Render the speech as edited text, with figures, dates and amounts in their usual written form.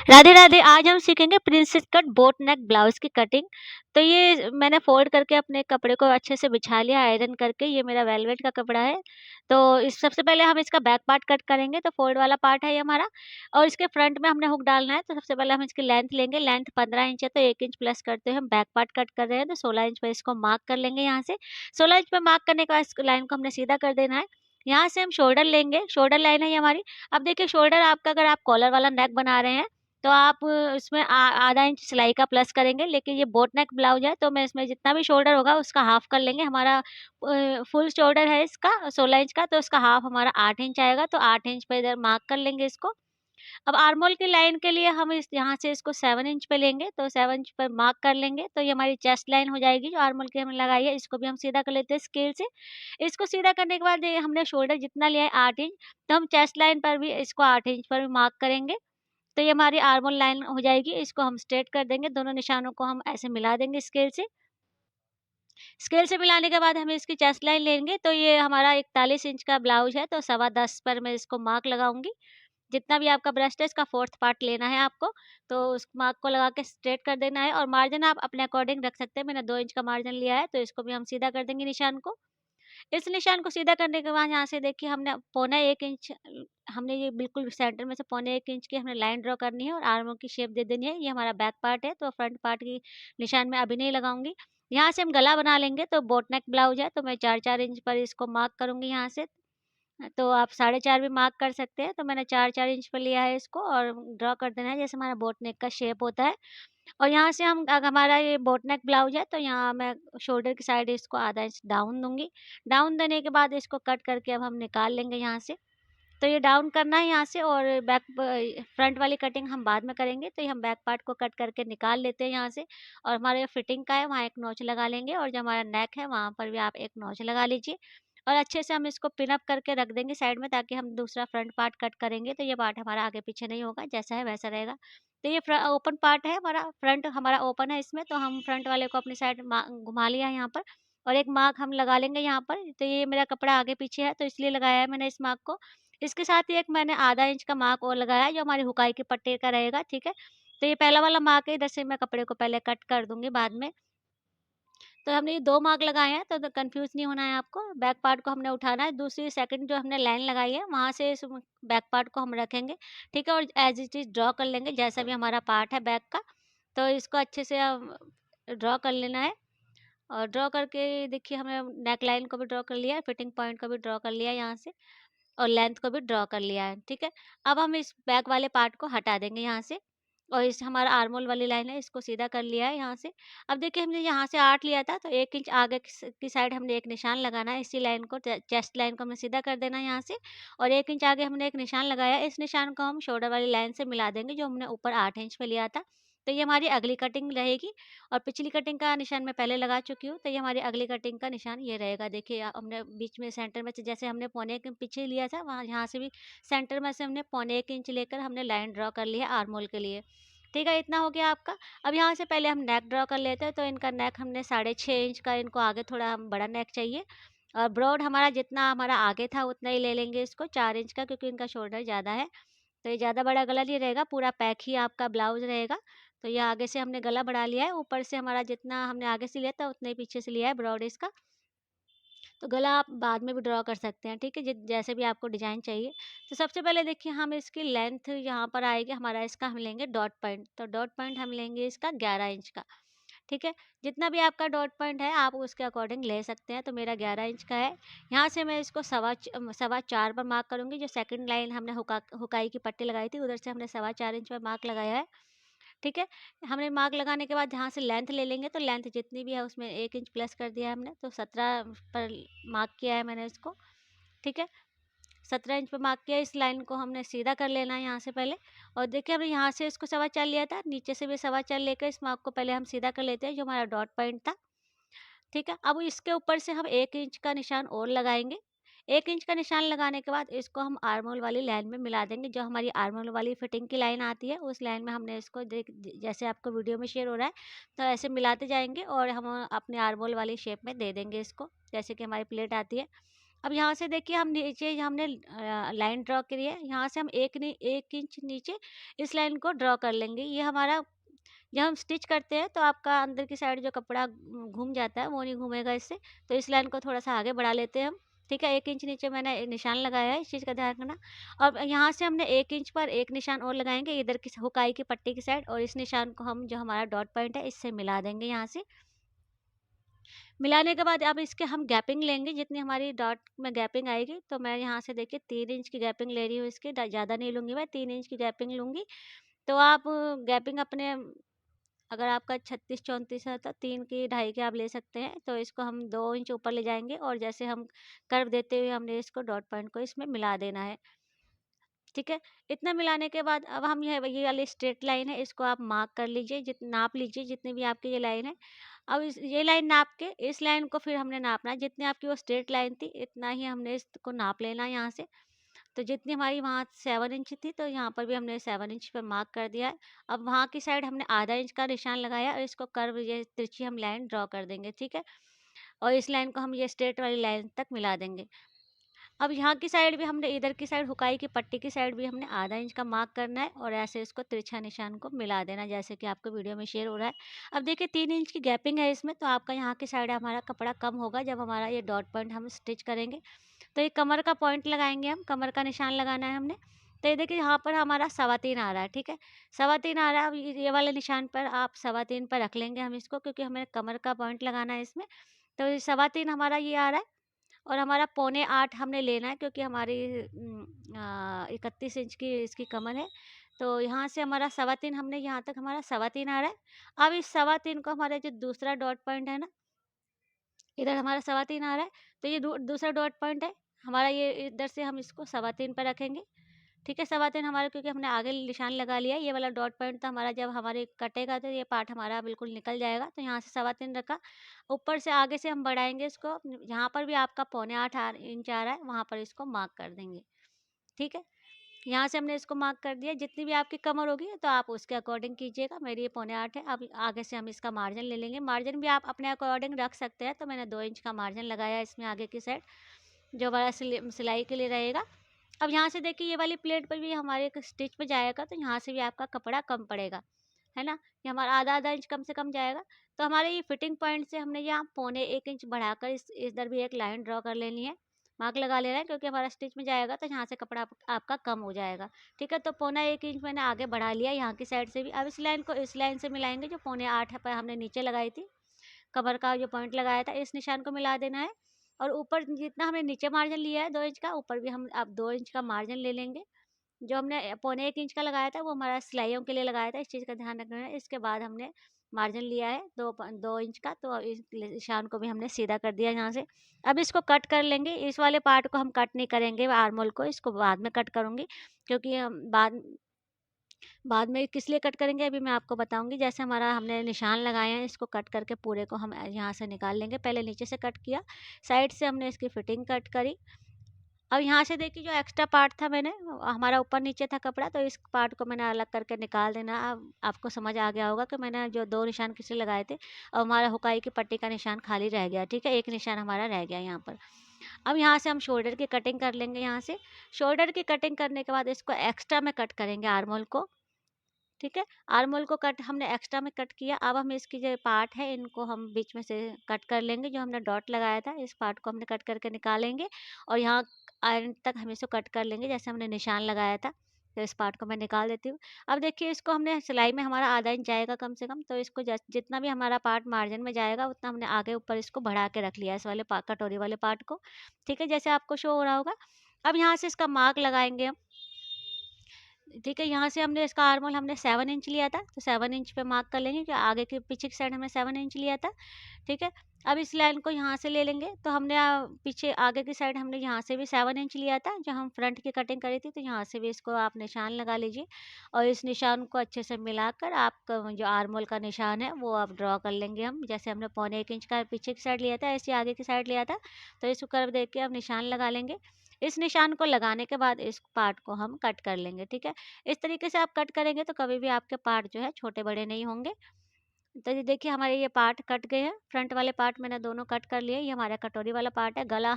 राधे राधे। आज हम सीखेंगे princess cut boat neck blouse की कटिंग। तो ये मैंने फोल्ड करके अपने कपड़े को अच्छे से बिछा लिया आयरन करके। ये मेरा वेलवेट का कपड़ा है। तो इस सबसे पहले हम इसका बैक पार्ट कट करेंगे। तो फोल्ड वाला पार्ट है ये हमारा, और इसके फ्रंट में हमने हुक डालना है। तो सबसे पहले हम इसकी लेंथ लेंगे। लेंथ 15 इंच है, तो 1 इंच प्लस करते हुए हम बैक पार्ट कट कर रहे हैं। तो 16 इंच पर इसको मार्क कर लेंगे। यहाँ से 16 इंच पर मार्क करने के बाद इस लाइन को हमने सीधा कर देना है। यहाँ से हम शोल्डर लेंगे। शोल्डर लाइन है ये हमारी। अब देखिए, शोल्डर आपका, अगर आप कॉलर वाला नेक बना रहे हैं तो आप इसमें आधा इंच सिलाई का प्लस करेंगे। लेकिन ये बोट नेक ब्लाउज है, तो मैं इसमें जितना भी शोल्डर होगा उसका हाफ कर लेंगे। हमारा फुल शोल्डर है इसका 16 इंच का, तो इसका हाफ हमारा 8 इंच आएगा। तो 8 इंच पे इधर मार्क कर लेंगे इसको। अब आर्मोल की लाइन के लिए हम इस यहाँ से इसको 7 इंच पे लेंगे। तो 7 इंच पर मार्क कर लेंगे। तो ये हमारी चेस्ट लाइन हो जाएगी जो आर्मोल की हमने लगाई है। इसको भी हम सीधा कर लेते हैं स्केल से। इसको सीधा करने के बाद ये हमने शोल्डर जितना लिया है 8 इंच, तो हम चेस्ट लाइन पर भी इसको 8 इंच पर भी मार्क करेंगे। तो ये हमारी आर्मोल लाइन हो जाएगी। इसको हम स्ट्रेट कर देंगे। दोनों निशानों को हम ऐसे मिला देंगे स्केल से। स्केल से मिलाने के बाद हमें इसकी चेस्ट लाइन लेंगे। तो ये हमारा 41 इंच का ब्लाउज है, तो 10.25 पर मैं इसको मार्क लगाऊँगी। जितना भी आपका ब्रेस्ट है इसका 4th पार्ट लेना है आपको। तो उस मार्क को लगा के स्ट्रेट कर देना है, और मार्जिन आप अपने अकॉर्डिंग रख सकते हैं। मैंने 2 इंच का मार्जिन लिया है, तो इसको भी हम सीधा कर देंगे निशान को। इस निशान को सीधा करने के बाद यहाँ से देखिए, हमने पौने 1 इंच हमने ये बिल्कुल सेंटर में से पौने 1 इंच की हमने लाइन ड्रॉ करनी है और आर्मों की शेप दे देनी है। ये हमारा बैक पार्ट है, तो फ्रंट पार्ट की निशान मैं अभी नहीं लगाऊँगी। यहाँ से हम गला बना लेंगे। तो बोट नेक ब्लाउज है, तो मैं 4-4 इंच पर इसको मार्क करूँगी यहाँ से। तो आप 4.5 भी मार्क कर सकते हैं। तो मैंने 4-4 इंच पर लिया है इसको, और ड्रॉ कर देना है जैसे हमारा बोट नेक का शेप होता है। और यहाँ से हम हमारा ये बोट नेक ब्लाउज है, तो यहाँ मैं शोल्डर की साइड इसको आधा इंच डाउन दूँगी। डाउन देने के बाद इसको कट करके अब हम निकाल लेंगे यहाँ से। तो ये डाउन करना है यहाँ से, और फ्रंट वाली कटिंग हम बाद में करेंगे। तो ये हम बैक पार्ट को कट करके निकाल लेते हैं यहाँ से। और हमारे फिटिंग का है वहाँ एक नॉच लगा लेंगे, और जो हमारा नेक है वहाँ पर भी आप एक नॉच लगा लीजिए। और अच्छे से हम इसको पिन अप करके रख देंगे साइड में, ताकि हम दूसरा फ्रंट पार्ट कट करेंगे तो ये पार्ट हमारा आगे पीछे नहीं होगा, जैसा है वैसा रहेगा। तो ये ओपन पार्ट है हमारा, फ्रंट हमारा ओपन है इसमें। तो हम फ्रंट वाले को अपनी साइड घुमा लिया है यहाँ पर, और एक मार्क हम लगा लेंगे यहाँ पर। तो ये मेरा कपड़ा आगे पीछे है, तो इसलिए लगाया है मैंने इस मार्क को। इसके साथ ही एक मैंने आधा इंच का मार्क और लगाया है, जो हमारी हुकाई के पट्टे का रहेगा, ठीक है। तो ये पहला वाला मार्क है, इधर से मैं कपड़े को पहले कट कर दूंगी बाद में। तो हमने ये 2 मार्क लगाए हैं, तो कन्फ्यूज़ नहीं होना है आपको। बैक पार्ट को हमने उठाना है, दूसरी सेकंड जो हमने लाइन लगाई है, वहाँ से इस बैक पार्ट को हम रखेंगे, ठीक है? और एज़ इट इज़ ड्रॉ कर लेंगे, जैसा भी हमारा पार्ट है बैक का। तो इसको अच्छे से ड्रॉ कर लेना है। और ड्रॉ करके देखिए, हमने नेक लाइन को भी ड्रॉ कर लिया है, फिटिंग पॉइंट को भी ड्रॉ कर लिया है यहाँ से, और लेंथ को भी ड्रॉ कर लिया है, ठीक है? अब हम इस बैक वाले पार्ट को हटा देंगे यहाँ से, और इस हमारा आर्मोल वाली लाइन है, इसको सीधा कर लिया है यहाँ से। अब देखिए, हमने यहाँ से 8 लिया था, तो 1 इंच आगे की साइड हमने एक निशान लगाना है। इसी लाइन को, चेस्ट लाइन को हमने सीधा कर देना है यहाँ से, और 1 इंच आगे हमने एक निशान लगाया है। इस निशान को हम शोल्डर वाली लाइन से मिला देंगे, जो हमने ऊपर 8 इंच पे लिया था। तो ये हमारी अगली कटिंग रहेगी, और पिछली कटिंग का निशान मैं पहले लगा चुकी हूँ। तो ये हमारी अगली कटिंग का निशान ये रहेगा। देखिए, हमने बीच में सेंटर में से, जैसे हमने पौने 1 पीछे लिया था, वहाँ यहाँ से भी सेंटर में से हमने पौने 1 इंच लेकर हमने लाइन ड्रॉ कर ली है आर्मोल के लिए। ठीक है, इतना हो गया आपका। अब यहाँ से पहले हम नेक ड्रॉ कर लेते हैं। तो इनका नेक हमने 6.5 इंच का, इनको आगे थोड़ा हम बड़ा नेक चाहिए। और ब्रॉड हमारा जितना हमारा आगे था उतना ही ले लेंगे इसको, 4 इंच का, क्योंकि इनका शोल्डर ज़्यादा है। तो ये ज़्यादा बड़ा गला नहीं रहेगा, पूरा पैक ही आपका ब्लाउज़ रहेगा। तो ये आगे से हमने गला बढ़ा लिया है, ऊपर से हमारा जितना हमने आगे से लिया था उतना ही पीछे से लिया है ब्रॉड इसका। तो गला आप बाद में भी ड्रॉ कर सकते हैं, ठीक है? जैसे भी आपको डिज़ाइन चाहिए। तो सबसे पहले देखिए, हम इसकी लेंथ यहाँ पर आएगी हमारा, इसका हम लेंगे डॉट पॉइंट। तो डॉट पॉइंट हम लेंगे इसका 11 इंच का, ठीक है? जितना भी आपका डॉट पॉइंट है आप उसके अकॉर्डिंग ले सकते हैं। तो मेरा 11 इंच का है। यहाँ से मैं इसको सवा 4 पर मार्क करूँगी। जो सेकंड लाइन हमने हुकाई की पट्टी लगाई थी, उधर से हमने सवा 4 इंच पर मार्क लगाया है, ठीक है? हमने मार्क लगाने के बाद यहाँ से लेंथ ले लेंगे। तो लेंथ जितनी भी है उसमें 1 इंच प्लस कर दिया है हमने। तो 17 पर मार्क किया है मैंने इसको, ठीक है? 17 इंच पे मार्क किया। इस लाइन को हमने सीधा कर लेना है यहाँ से पहले। और देखिए, हमने यहाँ से इसको सवा 4 लिया था, नीचे से भी सवा 4 लेकर इस मार्क को पहले हम सीधा कर लेते हैं, जो हमारा डॉट पॉइंट था, ठीक है? अब इसके ऊपर से हम 1 इंच का निशान और लगाएँगे। 1 इंच का निशान लगाने के बाद इसको हम आर्महोल वाली लाइन में मिला देंगे। जो हमारी आर्महोल वाली फिटिंग की लाइन आती है, उस लाइन में हमने इसको जैसे आपको वीडियो में शेयर हो रहा है, तो ऐसे मिलाते जाएँगे, और हम अपने आर्महोल वाली शेप में दे देंगे इसको, जैसे कि हमारी प्लेट आती है। अब यहाँ से देखिए हम नीचे हमने लाइन ड्रॉ करी है, यहाँ से हम 1 इंच नीचे इस लाइन को ड्रॉ कर लेंगे। ये हमारा जब हम स्टिच करते हैं तो आपका अंदर की साइड जो कपड़ा घूम जाता है वो नहीं घूमेगा इससे, तो इस लाइन को थोड़ा-सा आगे बढ़ा लेते हैं हम, ठीक है? 1 इंच नीचे मैंने निशान लगाया है, इस चीज़ का ध्यान रखना। अब यहाँ से हमने 1 इंच पर 1 निशान और लगाएँगे इधर की हुकाई की पट्टी की साइड, और इस निशान को हम जो हमारा डॉट पॉइंट है इससे मिला देंगे यहाँ से। मिलाने के बाद अब इसके हम गैपिंग लेंगे, जितनी हमारी डॉट में गैपिंग आएगी, तो मैं यहाँ से देखिए 3 इंच की गैपिंग ले रही हूँ इसकी, ज़्यादा नहीं लूँगी मैं, 3 इंच की गैपिंग लूँगी। तो आप गैपिंग अपने, अगर आपका 36-34 है तो 3 की 2.5 के आप ले सकते हैं। तो इसको हम 2 इंच ऊपर ले जाएँगे और जैसे हम कर्व देते हुए हमने इसको डॉट पॉइंट को इसमें मिला देना है। ठीक है? इतना मिलाने के बाद अब हम ये वाली स्ट्रेट लाइन है इसको आप मार्क कर लीजिए, नाप लीजिए जितनी भी आपकी ये लाइन है। अब इस ये लाइन नाप के इस लाइन को फिर हमने नापना है, जितनी आपकी वो स्ट्रेट लाइन थी इतना ही हमने इसको नाप लेना है यहाँ से। तो जितनी हमारी वहाँ 7 इंच थी तो यहाँ पर भी हमने 7 इंच पे मार्क कर दिया है। अब वहाँ की साइड हमने आधा इंच का निशान लगाया और इसको कर्व ये तिरछी हम लाइन ड्रॉ कर देंगे, ठीक है? और इस लाइन को हम ये स्ट्रेट वाली लाइन तक मिला देंगे। अब यहाँ की साइड भी हमने, इधर की साइड हुकाई की पट्टी की साइड भी हमने आधा इंच का मार्क करना है और ऐसे इसको तिरछा निशान को मिला देना, जैसे कि आपको वीडियो में शेयर हो रहा है। अब देखिए 3 इंच की गैपिंग है इसमें, तो आपका यहाँ की साइड हमारा कपड़ा कम होगा जब हमारा ये डॉट पॉइंट हम स्टिच करेंगे। तो ये कमर का पॉइंट लगाएँगे हम, कमर का निशान लगाना है हमने। तो ये देखिए यहाँ पर हमारा 3.25 आ रहा है, ठीक है? 3.25 आ रहा है, अब ये वाले निशान पर आप 3.25 पर रख लेंगे हम इसको, क्योंकि हमें कमर का पॉइंट लगाना है इसमें। तो ये 3.25 हमारा ये आ रहा है और हमारा 7.25 हमने लेना है, क्योंकि हमारी 31 इंच की इसकी कमर है। तो यहाँ से हमारा 3.25 हमने, यहाँ तक हमारा 3.25 आ रहा है। अब इस 3.25 को हमारा जो दूसरा डॉट पॉइंट है ना, इधर हमारा 3.25 आ रहा है, तो ये दूसरा डॉट पॉइंट है हमारा, ये इधर से हम इसको 3.25 पे रखेंगे, ठीक है? 3.25 हमारा, क्योंकि हमने आगे निशान लगा लिया है, ये वाला डॉट पॉइंट था हमारा, जब हमारे कटेगा तो ये पार्ट हमारा बिल्कुल निकल जाएगा, तो यहाँ से 3.25 रखा। ऊपर से आगे से हम बढ़ाएँगे इसको, जहाँ पर भी आपका 7.25 इंच आ रहा है, वहाँ पर इसको मार्क कर देंगे, ठीक है? यहाँ से हमने इसको मार्क कर दिया, जितनी भी आपकी कमर होगी तो आप उसके अकॉर्डिंग कीजिएगा, मेरी ये 7.25 है। अब आगे से हम इसका मार्जिन ले लेंगे, मार्जिन भी आप अपने अकॉर्डिंग रख सकते हैं, तो मैंने 2 इंच का मार्जिन लगाया है इसमें आगे की साइड, जो हमारा सिलाई के लिए रहेगा। अब यहाँ से देखिए ये वाली प्लेट पर भी हमारे एक स्टिच पे जाएगा, तो यहाँ से भी आपका कपड़ा कम पड़ेगा, है ना? ये हमारा आधा-आधा इंच कम से कम जाएगा। तो हमारे ये फिटिंग पॉइंट से हमने यहाँ 1.25 इंच बढ़ाकर इस इधर भी एक लाइन ड्रॉ कर लेनी है, मार्क लगा लेना है, क्योंकि हमारा स्टिच में जाएगा तो यहाँ से कपड़ा आपका कम हो जाएगा, ठीक है? तो 1.25 इंच मैंने आगे बढ़ा लिया यहाँ की साइड से भी। अब इस लाइन को इस लाइन से मिलाएँगे, जो 8.25 पर हमने नीचे लगाई थी। कमर का जो पॉइंट लगाया था, इस निशान को मिला देना है, और ऊपर जितना हमने नीचे मार्जिन लिया है 2 इंच का, ऊपर भी हम अब 2 इंच का मार्जिन ले लेंगे। जो हमने 1.25 इंच का लगाया था वो हमारा सिलाइयों के लिए लगाया था, इस चीज़ का ध्यान रखना है। इसके बाद हमने मार्जिन लिया है 2 इंच का, तो इस निशान को भी हमने सीधा कर दिया यहाँ से। अब इसको कट कर लेंगे, इस वाले पार्ट को हम कट नहीं करेंगे, आर्म होल को, इसको बाद में कट करूँगी, क्योंकि हम बाद में किस लिए कट करेंगे अभी मैं आपको बताऊँगी। जैसे हमारा हमने निशान लगाए हैं, इसको कट करके पूरे को हम यहाँ से निकाल लेंगे। पहले नीचे से कट किया, साइड से हमने इसकी फिटिंग कट करी। अब यहाँ से देखिए जो एक्स्ट्रा पार्ट था, मैंने हमारा ऊपर नीचे था कपड़ा, तो इस पार्ट को मैंने अलग करके निकाल देना। अब आपको समझ आ गया होगा कि मैंने जो 2 निशान किस लिए लगाए थे, और हमारा हुकाई की पट्टी का निशान खाली रह गया, ठीक है? 1 निशान हमारा रह गया यहाँ पर। अब यहाँ से हम शोल्डर की कटिंग कर लेंगे यहाँ से। शोल्डर की कटिंग करने के बाद इसको एक्स्ट्रा में कट करेंगे आर्म होल को। ठीक है? आर्म होल को कट हमने एक्स्ट्रा में कट किया। अब हम इसकी जो पार्ट है इनको हम बीच में से कट कर लेंगे, जो हमने डॉट लगाया था इस पार्ट को हमने कट करके निकालेंगे, और यहाँ एंड तक हम इसको कट कर लेंगे जैसे हमने निशान लगाया था। तो इस पार्ट को मैं निकाल देती हूँ। अब देखिए इसको हमने सिलाई में हमारा आधा इंच जाएगा कम से कम, तो इसको जितना भी हमारा पार्ट मार्जिन में जाएगा उतना हमने आगे ऊपर इसको बढ़ा के रख लिया है, इस वाले कटोरी वाले पार्ट को। ठीक है? जैसे आपको शो हो रहा होगा। अब यहाँ से इसका मार्क लगाएँगे हम। ठीक है, यहाँ से हमने इसका आर्म हमने 7 इंच लिया था, तो 7 इंच पे मार्क कर लेंगे कि आगे के पीछे की साइड हमने 7 इंच लिया था, ठीक है? अब इस लाइन को यहाँ से ले लेंगे, तो हमने पीछे आगे की साइड हमने यहाँ से भी 7 इंच लिया था, जो हम फ्रंट की कटिंग करी थी, तो यहाँ से भी इसको आप निशान लगा लीजिए, और इस निशान को अच्छे से मिलाकर आपका जो आर्म होल का निशान है, वो आप ड्रॉ कर लेंगे हम। जैसे हमने 1.25 इंच का पीछे की साइड लिया था, ऐसे आगे की साइड लिया था, तो इसको कर्व देख के अब निशान लगा लेंगे। इस निशान को लगाने के बाद इस पार्ट को हम कट कर लेंगे, ठीक है? इस तरीके से आप कट करेंगे तो कभी भी आपके पार्ट जो है छोटे-बड़े नहीं होंगे। तो ये देखिए हमारे ये पार्ट कट गए हैं, फ्रंट वाले पार्ट मैंने दोनों कट कर लिए, ये हमारा कटोरी वाला पार्ट है। गला